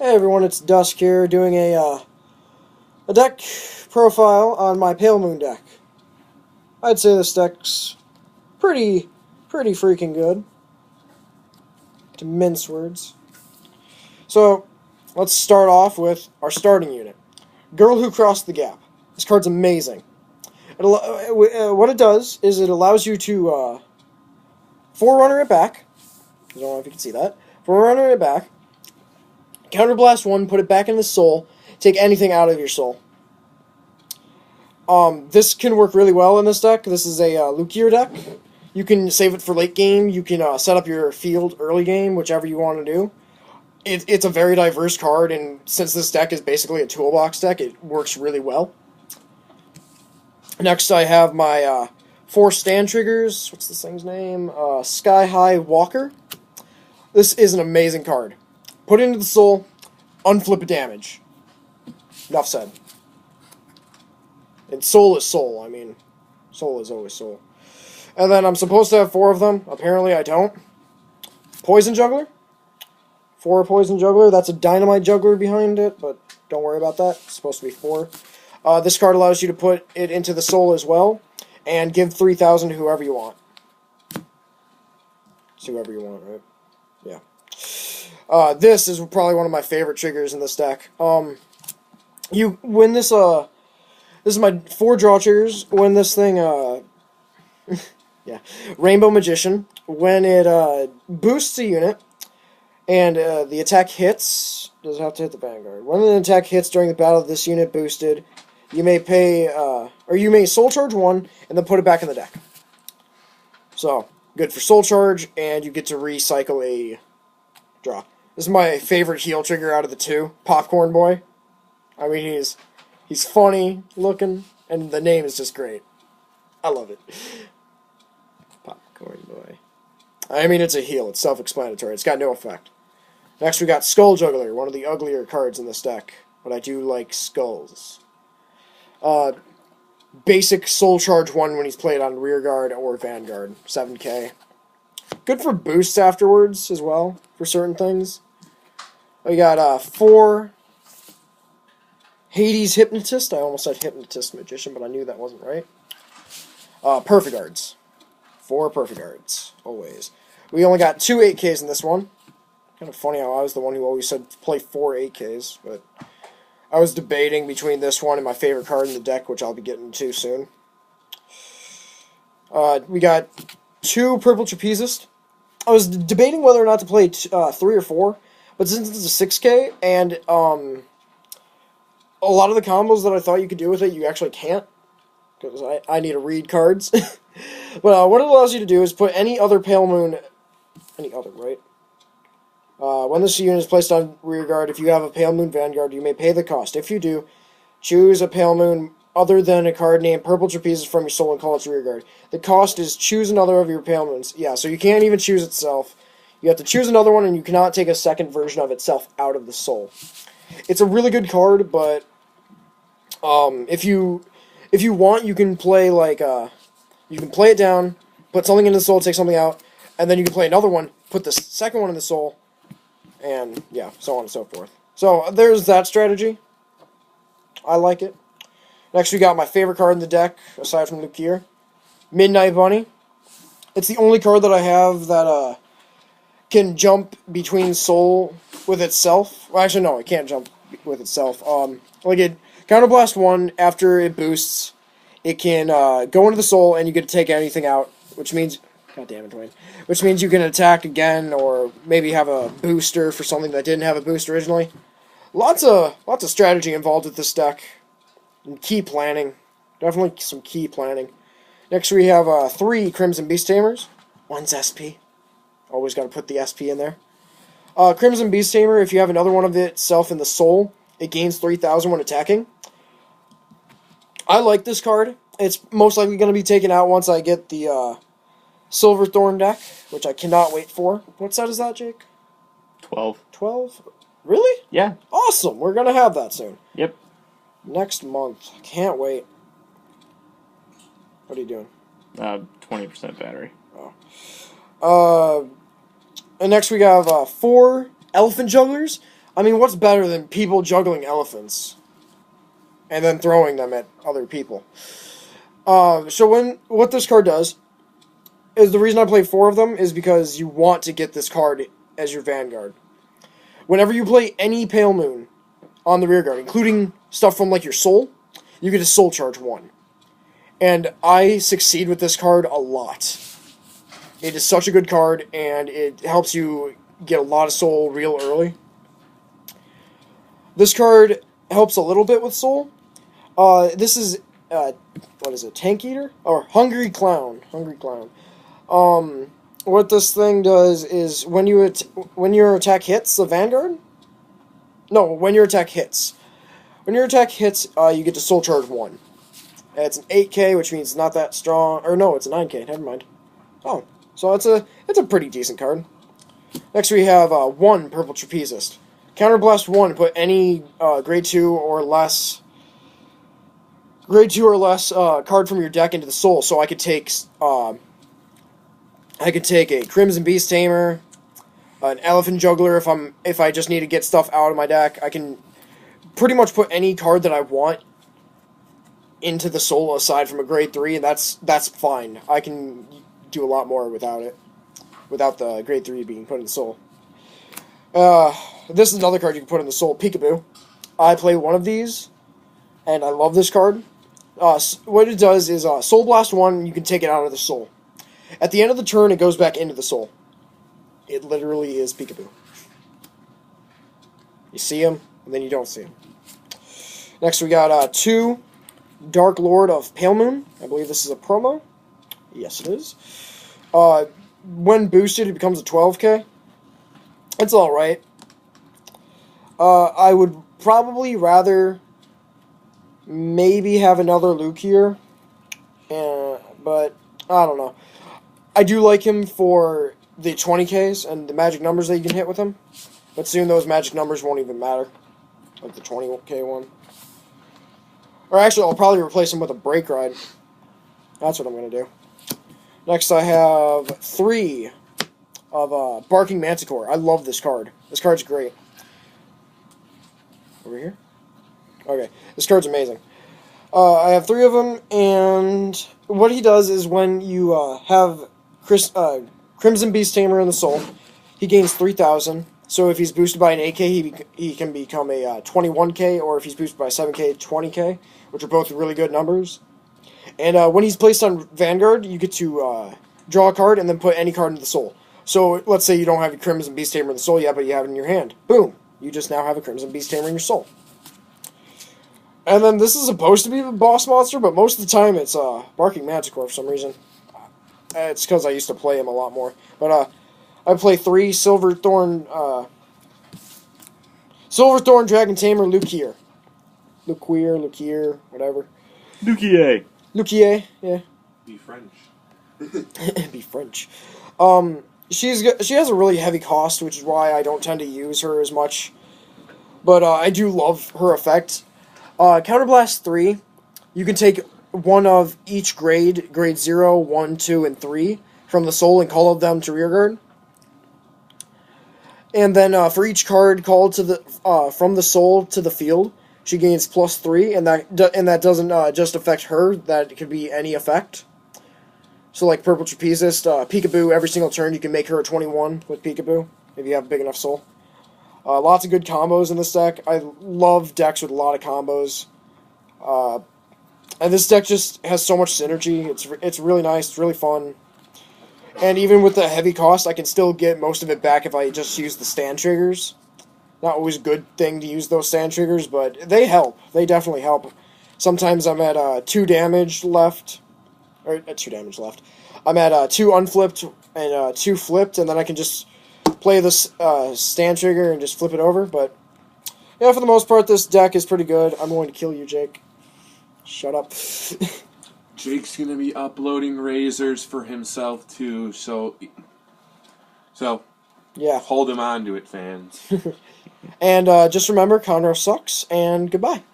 Hey everyone, it's Dusk here doing a deck profile on my Pale Moon deck. I'd say this deck's pretty freaking good, to mince words. So, let's start off with our starting unit. Girl Who Crossed the Gap. This card's amazing. What it does is it allows you to Forerunner it back. I don't know if you can see that. Forerunner it back. Counterblast 1, put it back in the soul. Take anything out of your soul. This can work really well in this deck. This is a Luquier deck. You can save it for late game. You can set up your field early game, whichever you want to do. It's a very diverse card, and since this deck is basically a toolbox deck, it works really well. Next, I have my 4 stand triggers. What's this thing's name? Skyhigh Walker. This is an amazing card. Put it into the soul, unflip a damage. Enough said. And soul is soul. I mean, soul is always soul. And then I'm supposed to have 4 of them. Apparently I don't. Poison Juggler. 4 Poison Juggler. That's a Dynamite Juggler behind it, but don't worry about that. It's supposed to be 4. This card allows you to put it into the soul as well, and give 3,000 to whoever you want. It's whoever you want, right? Yeah. This is probably one of my favorite triggers in this deck. When this is my 4 draw triggers. When this thing, yeah, Rainbow Magician. When it boosts a unit and the attack hits, does it have to hit the Vanguard? When the attack hits during the battle of this unit boosted, you may pay, or you may Soul Charge 1 and then put it back in the deck. So good for Soul Charge, and you get to recycle a draw. This is my favorite heal trigger out of the 2. Popcorn Boy. I mean, he's funny looking, and the name is just great. I love it. Popcorn Boy. I mean, it's a heal. It's self-explanatory. It's got no effect. Next, we got Skull Juggler, one of the uglier cards in this deck, but I do like skulls. Basic Soul Charge 1 when he's played on Rearguard or Vanguard. 7k. Good for boosts afterwards as well, for certain things. We got 4 Hades Hypnotist. I almost said Hypnotist Magician, but I knew that wasn't right. Perfect Guards. 4 Perfect Guards. Always. We only got 2 8Ks in this one. Kind of funny how I was the one who always said play 4 8Ks, but I was debating between this one and my favorite card in the deck, which I'll be getting to soon. We got 2 Purple Trapezist. I was debating whether or not to play 3 or 4, but since it's a 6K, and a lot of the combos that I thought you could do with it, you actually can't, because I need to read cards. But what it allows you to do is put any other Pale Moon, right? When this unit is placed on Rearguard, if you have a Pale Moon Vanguard, you may pay the cost. If you do, choose a Pale Moon other than a card named Purple Trapezist from your soul and call its Rearguard. The cost is choose another of your Pale Moons. Yeah, so you can't even choose itself. You have to choose another one, and you cannot take a second version of itself out of the soul. It's a really good card, but if you want, you can play like you can play it down, put something into the soul, take something out, and then you can play another one, put the second one in the soul, and yeah, so on and so forth. So there's that strategy. I like it. Next, we got my favorite card in the deck, aside from Luquier, Midnight Bunny. It's the only card that I have that can jump between soul with itself. Well, actually, no, it can't jump with itself. Like it Counterblast 1, after it boosts, it can go into the soul, and you get to take anything out, which means, god damn it, Dwayne, which means you can attack again, or maybe have a booster for something that didn't have a boost originally. Lots of strategy involved with this deck, and key planning. Definitely some key planning. Next, we have 3 Crimson Beast Tamers. 1's SP. Always got to put the SP in there. Crimson Beast Tamer, if you have another one of itself in the soul, it gains 3,000 when attacking. I like this card. It's most likely going to be taken out once I get the Silver Thorn deck, which I cannot wait for. What set is that, Jake? 12. 12? Really? Yeah. Awesome. We're going to have that soon. Yep. Next month. Can't wait. What are you doing? 20% battery. Oh. And next we have 4 Elephant Jugglers. I mean, what's better than people juggling elephants and then throwing them at other people? So what this card does is the reason I play 4 of them is because you want to get this card as your vanguard. Whenever you play any Pale Moon on the rear guard, including stuff from like your soul, you get a soul charge 1. And I succeed with this card a lot. It is such a good card, and it helps you get a lot of soul real early. This card helps a little bit with soul. This is, what is it, Tank Eater? Or Hungry Clown. Hungry Clown. What this thing does is when your attack hits the vanguard... No, when your attack hits. When your attack hits, you get to soul charge 1. It's an 8k, which means not that strong. Or no, it's a 9k, never mind. Oh, so it's a pretty decent card. Next we have 1 Purple Trapezist. Counterblast 1, put any grade 2 or less card from your deck into the soul. So I could take a Crimson Beast Tamer, an Elephant Juggler if I just need to get stuff out of my deck. I can pretty much put any card that I want into the soul aside from a grade 3, and that's fine. I can do a lot more without it. Without the grade 3 being put in the soul. This is another card you can put in the soul, Peekaboo. I play 1 of these, and I love this card. What it does is Soul Blast 1, you can take it out of the soul. At the end of the turn, it goes back into the soul. It literally is Peekaboo. You see him, and then you don't see him. Next we got 2 Dark Lord of Pale Moon. I believe this is a promo. Yes, it is. When boosted, it becomes a 12k. It's alright. I would probably rather maybe have another Luquier. But, I don't know. I do like him for the 20ks and the magic numbers that you can hit with him. But soon those magic numbers won't even matter. Like the 20k one. Or actually, I'll probably replace him with a Break Ride. That's what I'm going to do. Next, I have 3 of Barking Manticore. I love this card. This card's great. Over here? Okay. This card's amazing. I have 3 of them, and what he does is when you have Crimson Beast Tamer in the soul, he gains 3,000. So if he's boosted by an 8k, he can become a 21k, or if he's boosted by 7k, 20k, which are both really good numbers. And when he's placed on Vanguard, you get to draw a card and then put any card into the soul. So let's say you don't have your Crimson Beast Tamer in the soul yet, but you have it in your hand. Boom! You just now have a Crimson Beast Tamer in your soul. And then this is supposed to be the boss monster, but most of the time it's Barking Manticore for some reason. It's because I used to play him a lot more. But I play 3 Silver Thorn Dragon Tamer Luquier. Luquier, whatever. Luquier. Luquier, yeah. Be French. Be French. She has a really heavy cost, which is why I don't tend to use her as much. But I do love her effect. Counterblast 3, you can take 1 of each grade 0, 1, 2, and 3, from the soul and call them to rearguard. And then for each card called to the from the soul to the field, she gains +3, and that doesn't just affect her. That could be any effect. So like Purple Trapezist, Peekaboo, every single turn you can make her a 21 with Peekaboo, if you have a big enough soul. Lots of good combos in this deck. I love decks with a lot of combos. And this deck just has so much synergy. It's really nice, it's really fun. And even with the heavy cost, I can still get most of it back if I just use the stand triggers. Not always a good thing to use those stand triggers, but they help. They definitely help. Sometimes I'm at 2 damage left. Or 2 damage left. I'm at 2 unflipped and 2 flipped, and then I can just play this stand trigger and just flip it over. But yeah, for the most part, this deck is pretty good. I'm going to kill you, Jake. Shut up. Jake's gonna be uploading razors for himself too, so yeah, hold him on to it, fans. And just remember, Conor sucks, and goodbye.